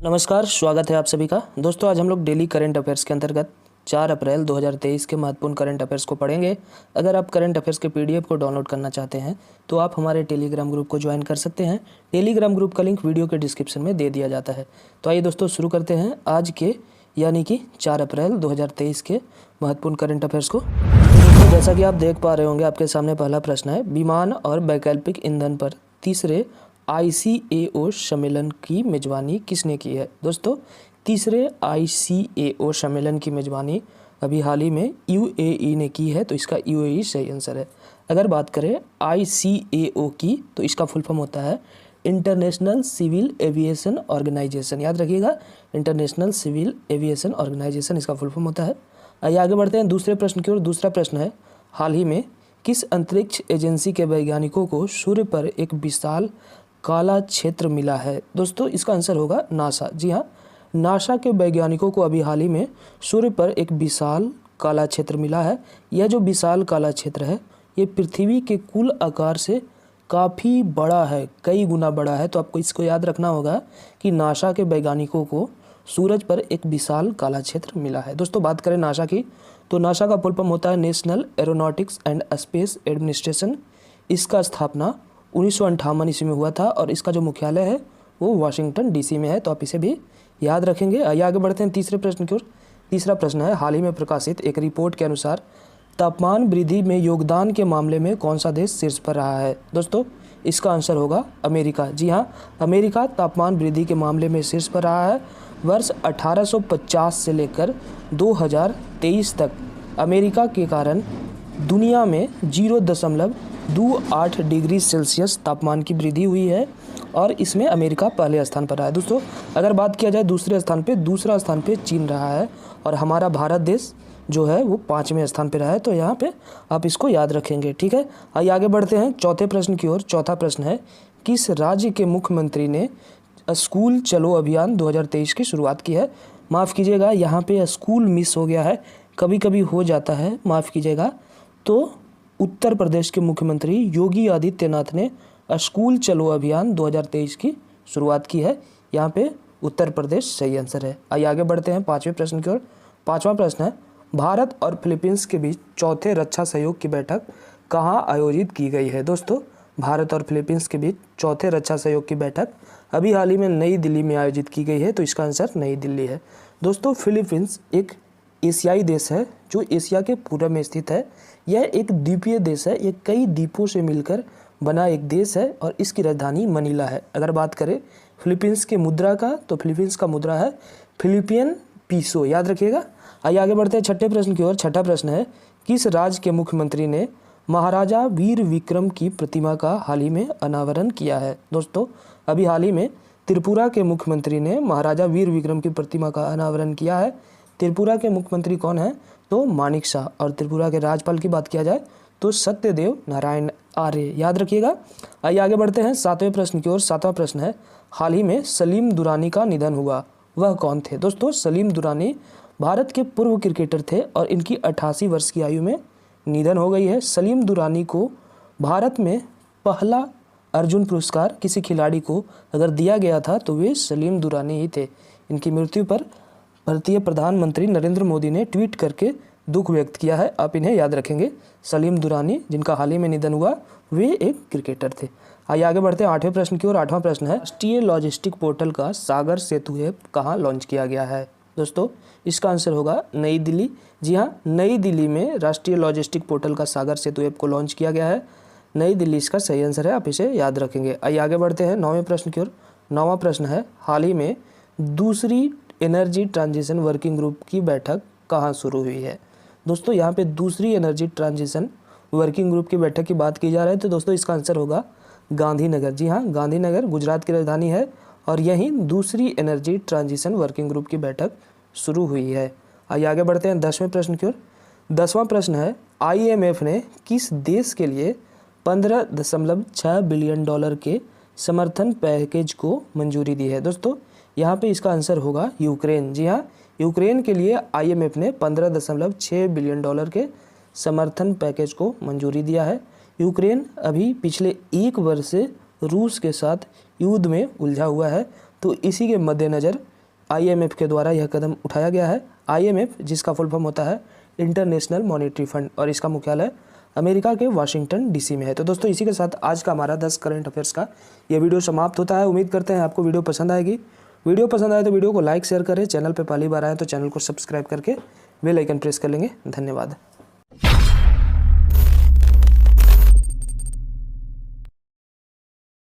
नमस्कार, स्वागत है आप सभी का। दोस्तों, आज हम लोग डेली करंट अफेयर्स के अंतर्गत 4 अप्रैल 2023 के महत्वपूर्ण करंट अफेयर्स को पढ़ेंगे। अगर आप करंट अफेयर्स के पीडीएफ को डाउनलोड करना चाहते हैं तो आप हमारे टेलीग्राम ग्रुप को ज्वाइन कर सकते हैं। टेलीग्राम ग्रुप का लिंक वीडियो के डिस्क्रिप्शन में दे दिया जाता है। तो आइए दोस्तों, शुरू करते हैं आज के यानी कि 4 अप्रैल 2023 के महत्वपूर्ण करंट अफेयर्स को। दोस्तों, जैसा कि आप देख पा रहे होंगे, आपके सामने पहला प्रश्न है, विमान और वैकल्पिक ईंधन पर तीसरे ICAO सम्मेलन की मेजबानी किसने की है। दोस्तों, तीसरे ICAO सम्मेलन की मेजबानी अभी हाल ही में UAE ने की है, तो इसका UAE सही आंसर है। अगर बात करें ICAO की, तो इसका फुल फॉर्म होता है इंटरनेशनल सिविल एविएशन ऑर्गेनाइजेशन। याद रखिएगा, इंटरनेशनल सिविल एविएशन ऑर्गेनाइजेशन इसका फुल फॉर्म होता है। आइए आगे बढ़ते हैं दूसरे प्रश्न की ओर। दूसरा प्रश्न है, हाल ही में किस अंतरिक्ष एजेंसी के वैज्ञानिकों को सूर्य पर एक विशाल काला क्षेत्र मिला है। दोस्तों, इसका आंसर होगा नासा। जी हाँ, नासा के वैज्ञानिकों को अभी हाल ही में सूर्य पर एक विशाल काला क्षेत्र मिला है। यह जो विशाल काला क्षेत्र है, ये पृथ्वी के कुल आकार से काफ़ी बड़ा है, कई गुना बड़ा है। तो आपको इसको याद रखना होगा कि नासा के वैज्ञानिकों को सूरज पर एक विशाल काला क्षेत्र मिला है। दोस्तों, बात करें नासा की, तो नासा का फुल फॉर्म होता है national aeronautics and space administration. इसका स्थापना 1958 ईस्वी में हुआ था और इसका जो मुख्यालय है वो वाशिंगटन DC में है। तो आप इसे भी याद रखेंगे। आइए आगे बढ़ते हैं तीसरे प्रश्न की ओर। तीसरा प्रश्न है, हाल ही में प्रकाशित एक रिपोर्ट के अनुसार तापमान वृद्धि में योगदान के मामले में कौन सा देश शीर्ष पर रहा है। दोस्तों, इसका आंसर होगा अमेरिका। जी हाँ, अमेरिका तापमान वृद्धि के मामले में शीर्ष पर रहा है। वर्ष 1850 से लेकर 2023 तक अमेरिका के कारण दुनिया में 0.28 डिग्री सेल्सियस तापमान की वृद्धि हुई है और इसमें अमेरिका पहले स्थान पर रहा है। दोस्तों, अगर बात किया जाए दूसरे स्थान पे, दूसरा स्थान पे चीन रहा है और हमारा भारत देश जो है वो 5वें स्थान पे रहा है। तो यहाँ पे आप इसको याद रखेंगे, ठीक है। आइए आगे बढ़ते हैं चौथे प्रश्न की ओर। चौथा प्रश्न है, किस राज्य के मुख्यमंत्री ने स्कूल चलो अभियान 2023 की शुरुआत की है। माफ़ कीजिएगा, यहाँ पे स्कूल मिस हो गया है, कभी कभी हो जाता है, माफ़ कीजिएगा। तो उत्तर प्रदेश के मुख्यमंत्री योगी आदित्यनाथ ने स्कूल चलो अभियान 2023 की शुरुआत की है। यहाँ पे उत्तर प्रदेश सही आंसर है। आइए आगे बढ़ते हैं 5वें प्रश्न की ओर। 5वां प्रश्न है, भारत और फिलीपींस के बीच चौथे रक्षा सहयोग की बैठक कहाँ आयोजित की गई है। दोस्तों, भारत और फिलीपींस के बीच चौथे रक्षा सहयोग की बैठक अभी हाल ही में नई दिल्ली में आयोजित की गई है। तो इसका आंसर नई दिल्ली है। दोस्तों, फिलीपींस एक एशियाई देश है जो एशिया के पूर्व में स्थित है। यह एक द्वीपीय देश है, ये कई द्वीपों से मिलकर बना एक देश है और इसकी राजधानी मनीला है। अगर बात करें फिलीपींस के मुद्रा का, तो फिलीपींस का मुद्रा है फिलिपियन पीसो। याद रखिएगा। आइए आगे बढ़ते हैं छठे प्रश्न की ओर। छठा प्रश्न है, किस राज्य के मुख्यमंत्री ने महाराजा वीर विक्रम की प्रतिमा का हाल ही में अनावरण किया है। दोस्तों, अभी हाल ही में त्रिपुरा के मुख्यमंत्री ने महाराजा वीर विक्रम की प्रतिमा का अनावरण किया है। त्रिपुरा के मुख्यमंत्री कौन है, तो मानिक शाह। और त्रिपुरा के राज्यपाल की बात किया जाए तो सत्यदेव नारायण आर्य। याद रखिएगा। आइए आगे बढ़ते हैं 7वें प्रश्न की ओर। 7वां प्रश्न है, हाल ही में सलीम दुरानी का निधन हुआ, वह कौन थे। दोस्तों, सलीम दुरानी भारत के पूर्व क्रिकेटर थे और इनकी 88 वर्ष की आयु में निधन हो गई है। सलीम दुरानी को भारत में पहला अर्जुन पुरस्कार किसी खिलाड़ी को अगर दिया गया था तो वे सलीम दुरानी ही थे। इनकी मृत्यु पर भारतीय प्रधानमंत्री नरेंद्र मोदी ने ट्वीट करके दुख व्यक्त किया है। आप इन्हें याद रखेंगे। सलीम दुरानी, जिनका हाल ही में निधन हुआ, वे एक क्रिकेटर थे। आइए आगे बढ़ते हैं 8वें प्रश्न की ओर। 8वां प्रश्न है, राष्ट्रीय लॉजिस्टिक पोर्टल का सागर सेतु ऐप कहाँ लॉन्च किया गया है। दोस्तों, इसका आंसर होगा नई दिल्ली। जी हाँ, नई दिल्ली में राष्ट्रीय लॉजिस्टिक पोर्टल का सागर सेतु ऐप को लॉन्च किया गया है। नई दिल्ली इसका सही आंसर है, आप इसे याद रखेंगे। आइए आगे बढ़ते हैं 9वें प्रश्न की ओर। 9वां प्रश्न है, हाल ही में दूसरी एनर्जी ट्रांजिशन वर्किंग ग्रुप की बैठक कहाँ शुरू हुई है। दोस्तों, यहाँ पे दूसरी एनर्जी ट्रांजिशन वर्किंग ग्रुप की बैठक की बात की जा रही है, तो दोस्तों इसका आंसर होगा गांधीनगर। जी हाँ, गांधीनगर गुजरात की राजधानी है और यहीं दूसरी एनर्जी ट्रांजिशन वर्किंग ग्रुप की बैठक शुरू हुई है। आइए आगे बढ़ते हैं 10वें प्रश्न की ओर। 10वां प्रश्न है, IMF ने किस देश के लिए $15.6 बिलियन के समर्थन पैकेज को मंजूरी दी है। दोस्तों, यहाँ पे इसका आंसर होगा यूक्रेन। जी हाँ, यूक्रेन के लिए IMF ने $15.6 बिलियन के समर्थन पैकेज को मंजूरी दिया है। यूक्रेन अभी पिछले 1 वर्ष से रूस के साथ युद्ध में उलझा हुआ है, तो इसी के मद्देनज़र IMF के द्वारा यह कदम उठाया गया है। IMF जिसका फुल फॉर्म होता है इंटरनेशनल मॉनेटरी फंड और इसका मुख्यालय अमेरिका के वाशिंगटन DC में है। तो दोस्तों इसी के साथ आज का हमारा 10 करंट अफेयर्स का ये वीडियो समाप्त होता है। उम्मीद करते हैं आपको वीडियो पसंद आएगी। वीडियो पसंद आए तो वीडियो को लाइक शेयर करें, चैनल पर पहली बार आए तो चैनल को सब्सक्राइब करके बेल आइकन प्रेस कर लेंगे। धन्यवाद।